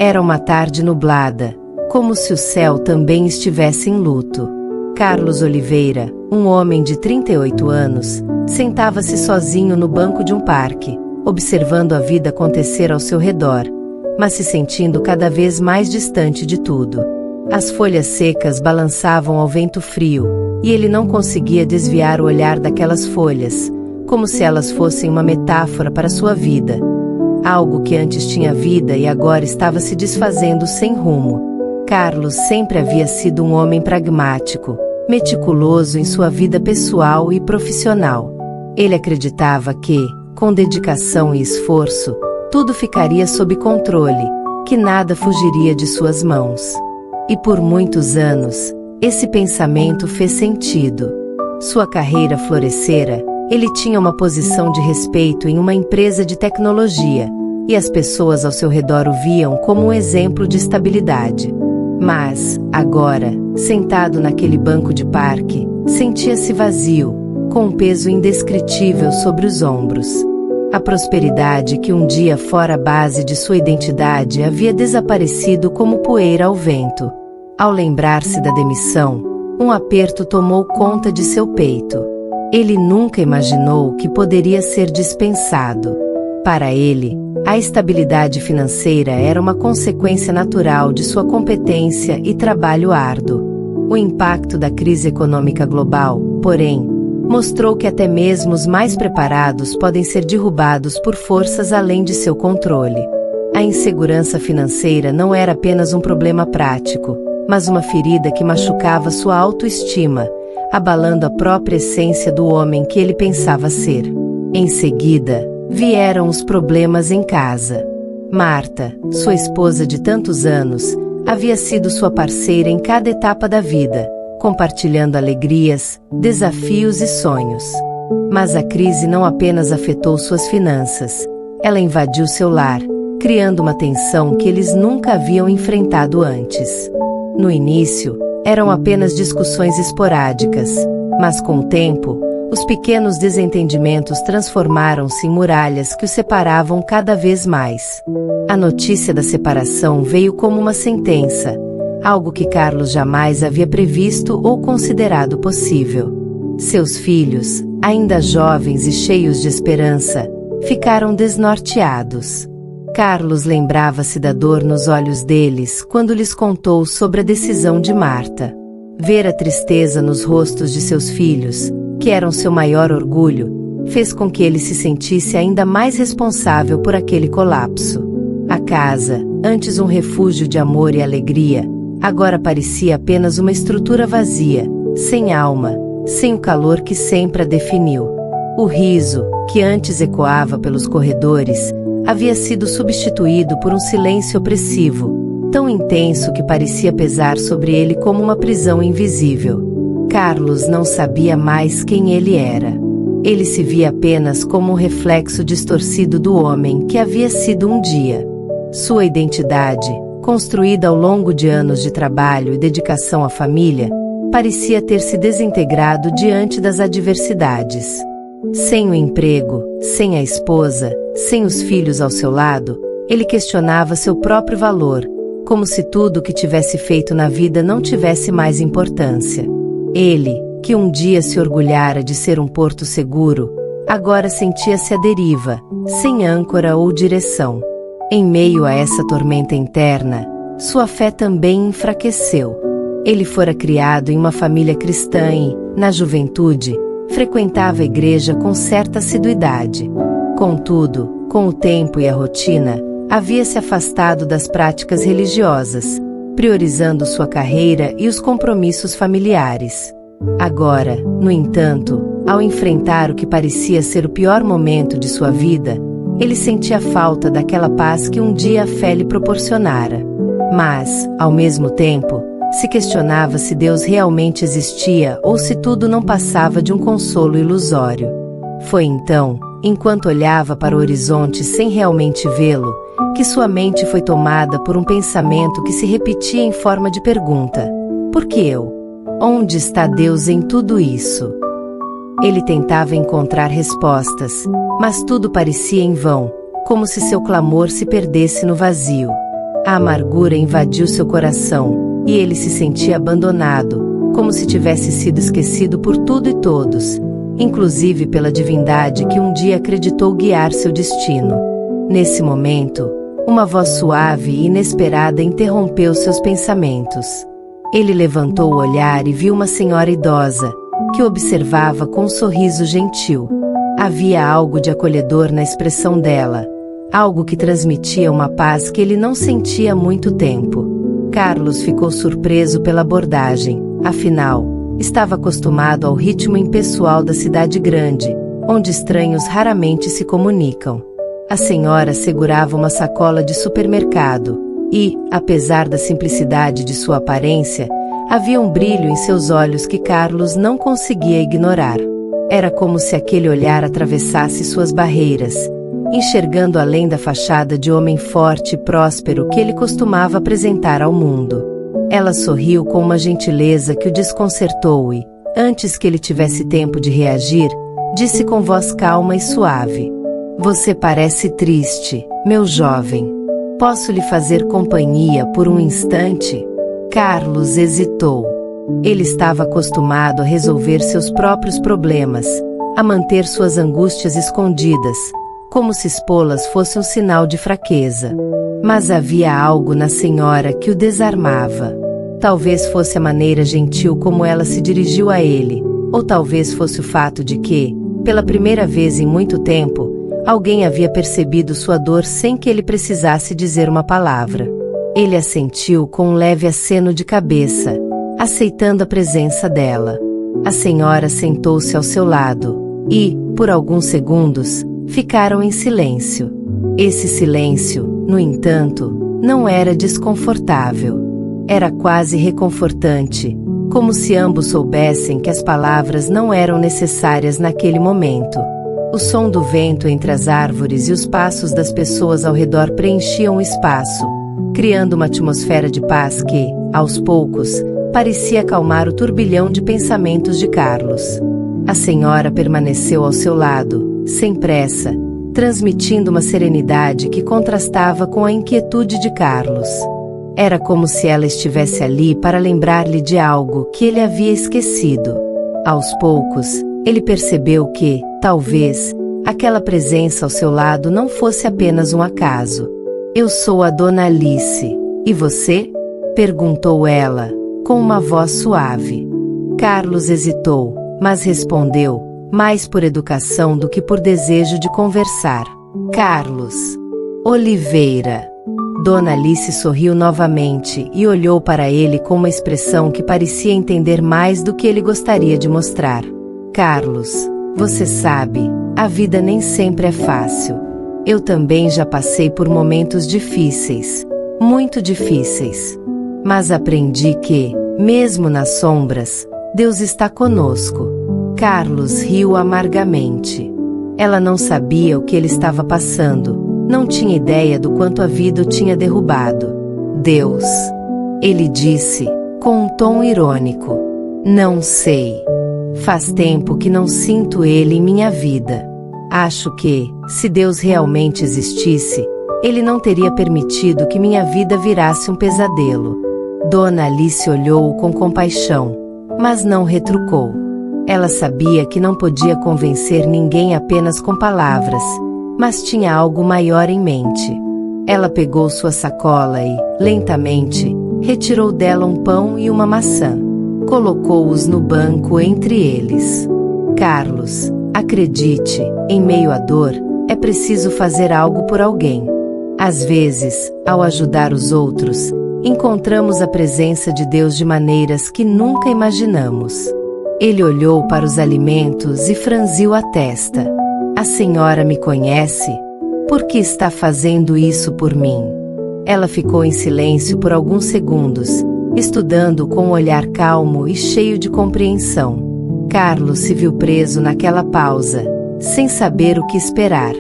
Era uma tarde nublada, como se o céu também estivesse em luto. Carlos Oliveira, um homem de 38 anos, sentava-se sozinho no banco de um parque, observando a vida acontecer ao seu redor, mas se sentindo cada vez mais distante de tudo. As folhas secas balançavam ao vento frio, e ele não conseguia desviar o olhar daquelas folhas, como se elas fossem uma metáfora para sua vida. Algo que antes tinha vida e agora estava se desfazendo sem rumo. Carlos sempre havia sido um homem pragmático, meticuloso em sua vida pessoal e profissional. Ele acreditava que, com dedicação e esforço, tudo ficaria sob controle, que nada fugiria de suas mãos. E por muitos anos, esse pensamento fez sentido. Sua carreira florescera, ele tinha uma posição de respeito em uma empresa de tecnologia, e as pessoas ao seu redor o viam como um exemplo de estabilidade. Mas, agora, sentado naquele banco de parque, sentia-se vazio, com um peso indescritível sobre os ombros. A prosperidade que um dia fora a base de sua identidade havia desaparecido como poeira ao vento. Ao lembrar-se da demissão, um aperto tomou conta de seu peito. Ele nunca imaginou que poderia ser dispensado. Para ele, a estabilidade financeira era uma consequência natural de sua competência e trabalho árduo. O impacto da crise econômica global, porém, mostrou que até mesmo os mais preparados podem ser derrubados por forças além de seu controle. A insegurança financeira não era apenas um problema prático, mas uma ferida que machucava sua autoestima, abalando a própria essência do homem que ele pensava ser. Em seguida, vieram os problemas em casa. Marta, sua esposa de tantos anos, havia sido sua parceira em cada etapa da vida, compartilhando alegrias, desafios e sonhos. Mas a crise não apenas afetou suas finanças, ela invadiu seu lar, criando uma tensão que eles nunca haviam enfrentado antes. No início, eram apenas discussões esporádicas, mas com o tempo, os pequenos desentendimentos transformaram-se em muralhas que os separavam cada vez mais. A notícia da separação veio como uma sentença, algo que Carlos jamais havia previsto ou considerado possível. Seus filhos, ainda jovens e cheios de esperança, ficaram desnorteados. Carlos lembrava-se da dor nos olhos deles quando lhes contou sobre a decisão de Marta. Ver a tristeza nos rostos de seus filhos, que eram seu maior orgulho, fez com que ele se sentisse ainda mais responsável por aquele colapso. A casa, antes um refúgio de amor e alegria, agora parecia apenas uma estrutura vazia, sem alma, sem o calor que sempre a definiu. O riso, que antes ecoava pelos corredores, havia sido substituído por um silêncio opressivo, tão intenso que parecia pesar sobre ele como uma prisão invisível. Carlos não sabia mais quem ele era. Ele se via apenas como um reflexo distorcido do homem que havia sido um dia. Sua identidade, construída ao longo de anos de trabalho e dedicação à família, parecia ter se desintegrado diante das adversidades. Sem o emprego, sem a esposa, sem os filhos ao seu lado, ele questionava seu próprio valor, como se tudo o que tivesse feito na vida não tivesse mais importância. Ele, que um dia se orgulhara de ser um porto seguro, agora sentia-se à deriva, sem âncora ou direção. Em meio a essa tormenta interna, sua fé também enfraqueceu. Ele fora criado em uma família cristã e, na juventude, frequentava a igreja com certa assiduidade. Contudo, com o tempo e a rotina, havia se afastado das práticas religiosas, priorizando sua carreira e os compromissos familiares. Agora, no entanto, ao enfrentar o que parecia ser o pior momento de sua vida, ele sentia falta daquela paz que um dia a fé lhe proporcionara. Mas, ao mesmo tempo, se questionava se Deus realmente existia ou se tudo não passava de um consolo ilusório. Foi então, enquanto olhava para o horizonte sem realmente vê-lo, que sua mente foi tomada por um pensamento que se repetia em forma de pergunta: por que eu? Onde está Deus em tudo isso? Ele tentava encontrar respostas, mas tudo parecia em vão, como se seu clamor se perdesse no vazio. A amargura invadiu seu coração, e ele se sentia abandonado, como se tivesse sido esquecido por tudo e todos, inclusive pela divindade que um dia acreditou guiar seu destino. Nesse momento, uma voz suave e inesperada interrompeu seus pensamentos. Ele levantou o olhar e viu uma senhora idosa, que observava com um sorriso gentil. Havia algo de acolhedor na expressão dela, algo que transmitia uma paz que ele não sentia há muito tempo. Carlos ficou surpreso pela abordagem, afinal, estava acostumado ao ritmo impessoal da cidade grande, onde estranhos raramente se comunicam. A senhora segurava uma sacola de supermercado, e, apesar da simplicidade de sua aparência, havia um brilho em seus olhos que Carlos não conseguia ignorar. Era como se aquele olhar atravessasse suas barreiras, enxergando além da fachada de homem forte e próspero que ele costumava apresentar ao mundo. Ela sorriu com uma gentileza que o desconcertou e, antes que ele tivesse tempo de reagir, disse com voz calma e suave: "Você parece triste, meu jovem. Posso lhe fazer companhia por um instante?" Carlos hesitou. Ele estava acostumado a resolver seus próprios problemas, a manter suas angústias escondidas, como se expô-las fosse um sinal de fraqueza. Mas havia algo na senhora que o desarmava. Talvez fosse a maneira gentil como ela se dirigiu a ele, ou talvez fosse o fato de que, pela primeira vez em muito tempo, alguém havia percebido sua dor sem que ele precisasse dizer uma palavra. Ele assentiu com um leve aceno de cabeça, aceitando a presença dela. A senhora sentou-se ao seu lado, e, por alguns segundos, ficaram em silêncio. Esse silêncio, no entanto, não era desconfortável. Era quase reconfortante, como se ambos soubessem que as palavras não eram necessárias naquele momento. O som do vento entre as árvores e os passos das pessoas ao redor preenchiam o espaço, criando uma atmosfera de paz que, aos poucos, parecia acalmar o turbilhão de pensamentos de Carlos. A senhora permaneceu ao seu lado, sem pressa, transmitindo uma serenidade que contrastava com a inquietude de Carlos. Era como se ela estivesse ali para lembrar-lhe de algo que ele havia esquecido. Aos poucos, ele percebeu que, talvez, aquela presença ao seu lado não fosse apenas um acaso. "Eu sou a Dona Alice. E você?" perguntou ela, com uma voz suave. Carlos hesitou, mas respondeu, mais por educação do que por desejo de conversar: "Carlos Oliveira." Dona Alice sorriu novamente e olhou para ele com uma expressão que parecia entender mais do que ele gostaria de mostrar. "Carlos, você sabe, a vida nem sempre é fácil. Eu também já passei por momentos difíceis, muito difíceis. Mas aprendi que, mesmo nas sombras, Deus está conosco." Carlos riu amargamente. Ela não sabia o que ele estava passando, não tinha ideia do quanto a vida o tinha derrubado. "Deus?" ele disse, com um tom irônico. "Não sei. Faz tempo que não sinto ele em minha vida. Acho que, se Deus realmente existisse, ele não teria permitido que minha vida virasse um pesadelo." Dona Alice olhou-o com compaixão, mas não retrucou. Ela sabia que não podia convencer ninguém apenas com palavras, mas tinha algo maior em mente. Ela pegou sua sacola e, lentamente, retirou dela um pão e uma maçã. Colocou-os no banco entre eles. "Carlos, acredite, em meio à dor, é preciso fazer algo por alguém. Às vezes, ao ajudar os outros, encontramos a presença de Deus de maneiras que nunca imaginamos." Ele olhou para os alimentos e franziu a testa. "A senhora me conhece? Por que está fazendo isso por mim?" Ela ficou em silêncio por alguns segundos, estudando com um olhar calmo e cheio de compreensão. Carlos se viu preso naquela pausa, sem saber o que esperar.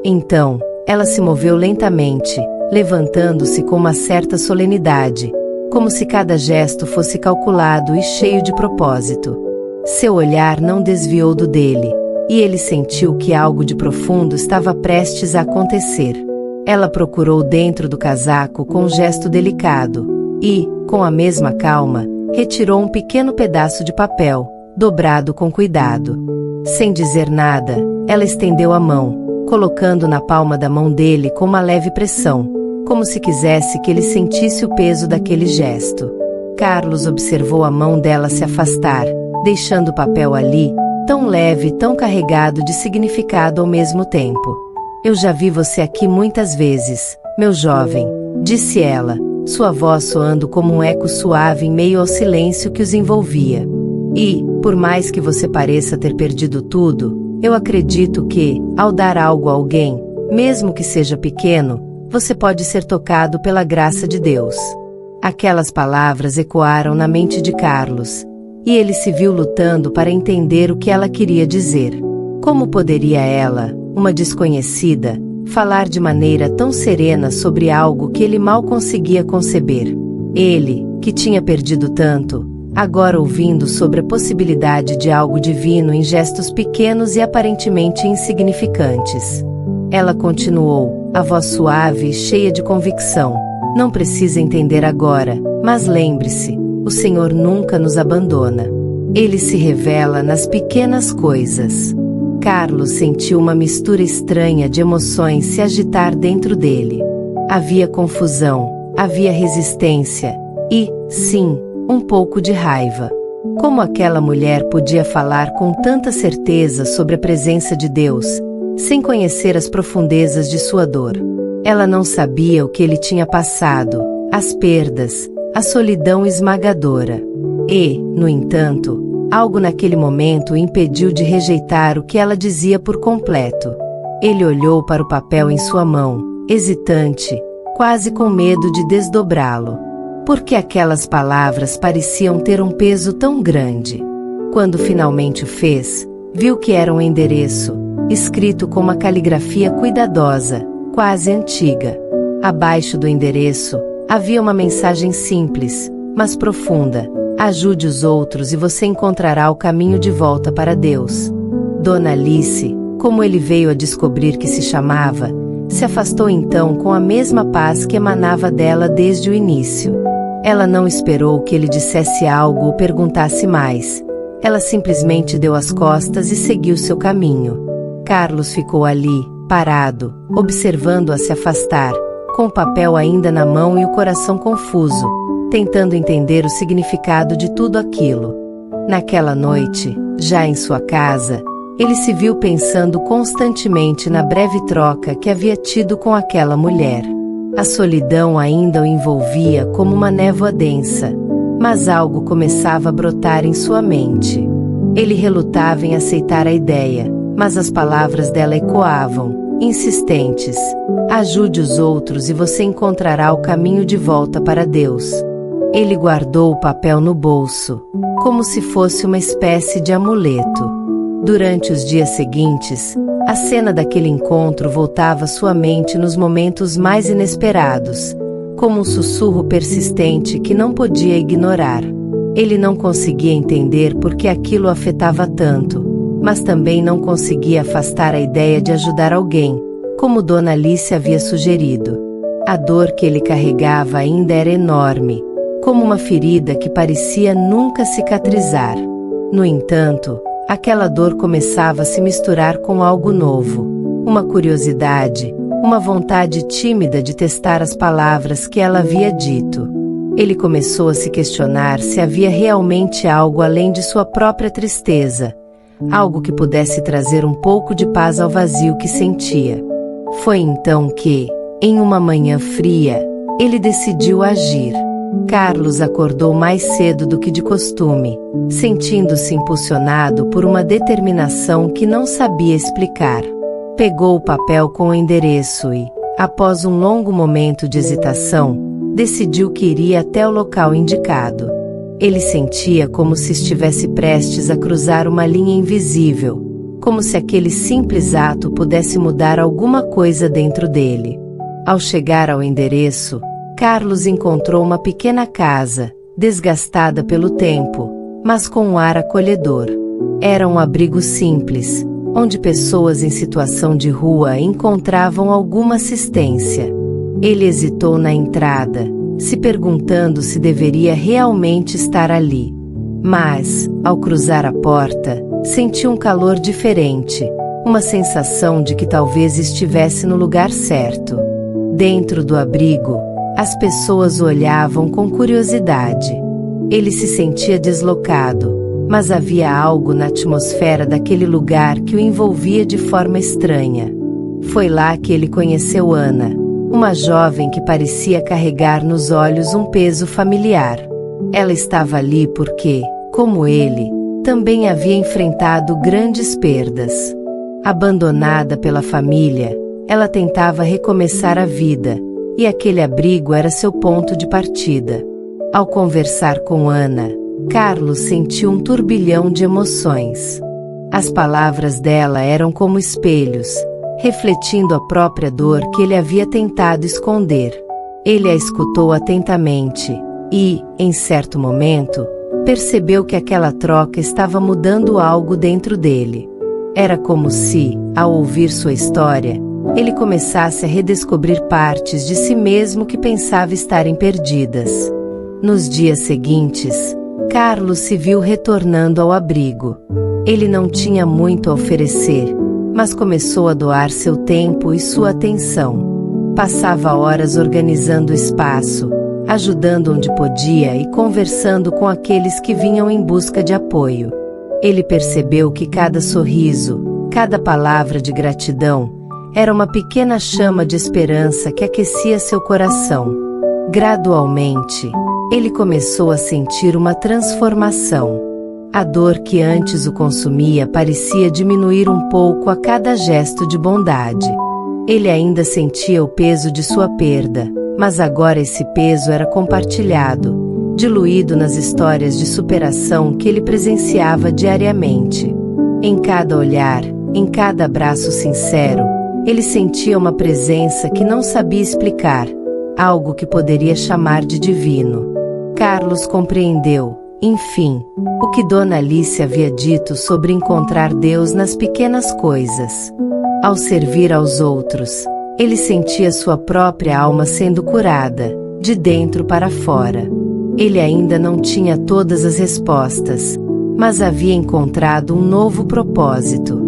Então, ela se moveu lentamente, levantando-se com uma certa solenidade, como se cada gesto fosse calculado e cheio de propósito. Seu olhar não desviou do dele, e ele sentiu que algo de profundo estava prestes a acontecer. Ela procurou dentro do casaco com um gesto delicado e, com a mesma calma, retirou um pequeno pedaço de papel, dobrado com cuidado. Sem dizer nada, ela estendeu a mão, colocando na palma da mão dele com uma leve pressão, como se quisesse que ele sentisse o peso daquele gesto. Carlos observou a mão dela se afastar, deixando o papel ali, tão leve e tão carregado de significado ao mesmo tempo. Eu já vi você aqui muitas vezes, meu jovem, disse ela, sua voz soando como um eco suave em meio ao silêncio que os envolvia. E, por mais que você pareça ter perdido tudo, eu acredito que, ao dar algo a alguém, mesmo que seja pequeno, você pode ser tocado pela graça de Deus. Aquelas palavras ecoaram na mente de Carlos, e ele se viu lutando para entender o que ela queria dizer. Como poderia ela, uma desconhecida, falar de maneira tão serena sobre algo que ele mal conseguia conceber? Ele, que tinha perdido tanto, agora ouvindo sobre a possibilidade de algo divino em gestos pequenos e aparentemente insignificantes. Ela continuou, a voz suave e cheia de convicção. Não precisa entender agora, mas lembre-se, o Senhor nunca nos abandona. Ele se revela nas pequenas coisas. Carlos sentiu uma mistura estranha de emoções se agitar dentro dele. Havia confusão, havia resistência e, sim, um pouco de raiva. Como aquela mulher podia falar com tanta certeza sobre a presença de Deus, sem conhecer as profundezas de sua dor? Ela não sabia o que ele tinha passado, as perdas, a solidão esmagadora. E, no entanto, algo naquele momento o impediu de rejeitar o que ela dizia por completo. Ele olhou para o papel em sua mão, hesitante, quase com medo de desdobrá-lo. Porque aquelas palavras pareciam ter um peso tão grande. Quando finalmente o fez, viu que era um endereço, escrito com uma caligrafia cuidadosa, quase antiga. Abaixo do endereço, havia uma mensagem simples, mas profunda: ajude os outros e você encontrará o caminho de volta para Deus. Dona Alice, como ele veio a descobrir que se chamava, se afastou então com a mesma paz que emanava dela desde o início. Ela não esperou que ele dissesse algo ou perguntasse mais. Ela simplesmente deu as costas e seguiu seu caminho. Carlos ficou ali, parado, observando-a se afastar, com o papel ainda na mão e o coração confuso, tentando entender o significado de tudo aquilo. Naquela noite, já em sua casa, ele se viu pensando constantemente na breve troca que havia tido com aquela mulher. A solidão ainda o envolvia como uma névoa densa, mas algo começava a brotar em sua mente. Ele relutava em aceitar a ideia, mas as palavras dela ecoavam, insistentes: ajude os outros e você encontrará o caminho de volta para Deus. Ele guardou o papel no bolso, como se fosse uma espécie de amuleto. Durante os dias seguintes, a cena daquele encontro voltava à sua mente nos momentos mais inesperados, como um sussurro persistente que não podia ignorar. Ele não conseguia entender por que aquilo o afetava tanto, mas também não conseguia afastar a ideia de ajudar alguém, como Dona Alice havia sugerido. A dor que ele carregava ainda era enorme, como uma ferida que parecia nunca cicatrizar. No entanto, aquela dor começava a se misturar com algo novo, uma curiosidade, uma vontade tímida de testar as palavras que ela havia dito. Ele começou a se questionar se havia realmente algo além de sua própria tristeza, algo que pudesse trazer um pouco de paz ao vazio que sentia. Foi então que, em uma manhã fria, ele decidiu agir. Carlos acordou mais cedo do que de costume, sentindo-se impulsionado por uma determinação que não sabia explicar. Pegou o papel com o endereço e, após um longo momento de hesitação, decidiu que iria até o local indicado. Ele sentia como se estivesse prestes a cruzar uma linha invisível, como se aquele simples ato pudesse mudar alguma coisa dentro dele. Ao chegar ao endereço, Carlos encontrou uma pequena casa, desgastada pelo tempo, mas com um ar acolhedor. Era um abrigo simples, onde pessoas em situação de rua encontravam alguma assistência. Ele hesitou na entrada, se perguntando se deveria realmente estar ali. Mas, ao cruzar a porta, sentiu um calor diferente, uma sensação de que talvez estivesse no lugar certo. Dentro do abrigo, as pessoas o olhavam com curiosidade. Ele se sentia deslocado, mas havia algo na atmosfera daquele lugar que o envolvia de forma estranha. Foi lá que ele conheceu Ana, uma jovem que parecia carregar nos olhos um peso familiar. Ela estava ali porque, como ele, também havia enfrentado grandes perdas. Abandonada pela família, ela tentava recomeçar a vida, e aquele abrigo era seu ponto de partida. Ao conversar com Ana, Carlos sentiu um turbilhão de emoções. As palavras dela eram como espelhos, refletindo a própria dor que ele havia tentado esconder. Ele a escutou atentamente e, em certo momento, percebeu que aquela troca estava mudando algo dentro dele. Era como se, ao ouvir sua história, ele começasse a redescobrir partes de si mesmo que pensava estarem perdidas. Nos dias seguintes, Carlos se viu retornando ao abrigo. Ele não tinha muito a oferecer, mas começou a doar seu tempo e sua atenção. Passava horas organizando o espaço, ajudando onde podia e conversando com aqueles que vinham em busca de apoio. Ele percebeu que cada sorriso, cada palavra de gratidão, era uma pequena chama de esperança que aquecia seu coração. Gradualmente, ele começou a sentir uma transformação. A dor que antes o consumia parecia diminuir um pouco a cada gesto de bondade. Ele ainda sentia o peso de sua perda, mas agora esse peso era compartilhado, diluído nas histórias de superação que ele presenciava diariamente. Em cada olhar, em cada abraço sincero, ele sentia uma presença que não sabia explicar, algo que poderia chamar de divino. Carlos compreendeu, enfim, o que Dona Alice havia dito sobre encontrar Deus nas pequenas coisas. Ao servir aos outros, ele sentia sua própria alma sendo curada, de dentro para fora. Ele ainda não tinha todas as respostas, mas havia encontrado um novo propósito.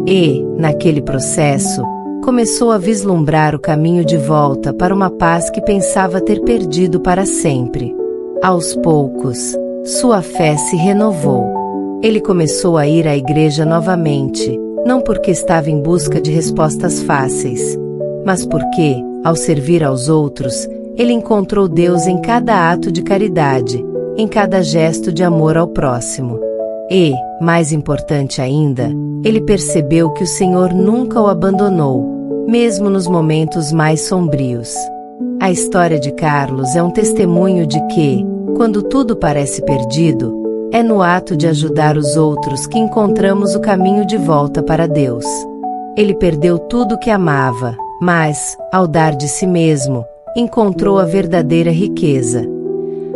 E, naquele processo, começou a vislumbrar o caminho de volta para uma paz que pensava ter perdido para sempre. Aos poucos, sua fé se renovou. Ele começou a ir à igreja novamente, não porque estava em busca de respostas fáceis, mas porque, ao servir aos outros, ele encontrou Deus em cada ato de caridade, em cada gesto de amor ao próximo. E, mais importante ainda, ele percebeu que o Senhor nunca o abandonou, mesmo nos momentos mais sombrios. A história de Carlos é um testemunho de que, quando tudo parece perdido, é no ato de ajudar os outros que encontramos o caminho de volta para Deus. Ele perdeu tudo o que amava, mas, ao dar de si mesmo, encontrou a verdadeira riqueza.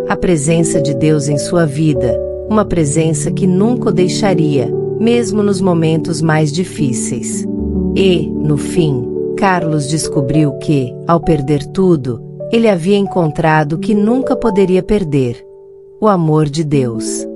A presença de Deus em sua vida, uma presença que nunca o deixaria, mesmo nos momentos mais difíceis. E, no fim, Carlos descobriu que, ao perder tudo, ele havia encontrado o que nunca poderia perder: o amor de Deus.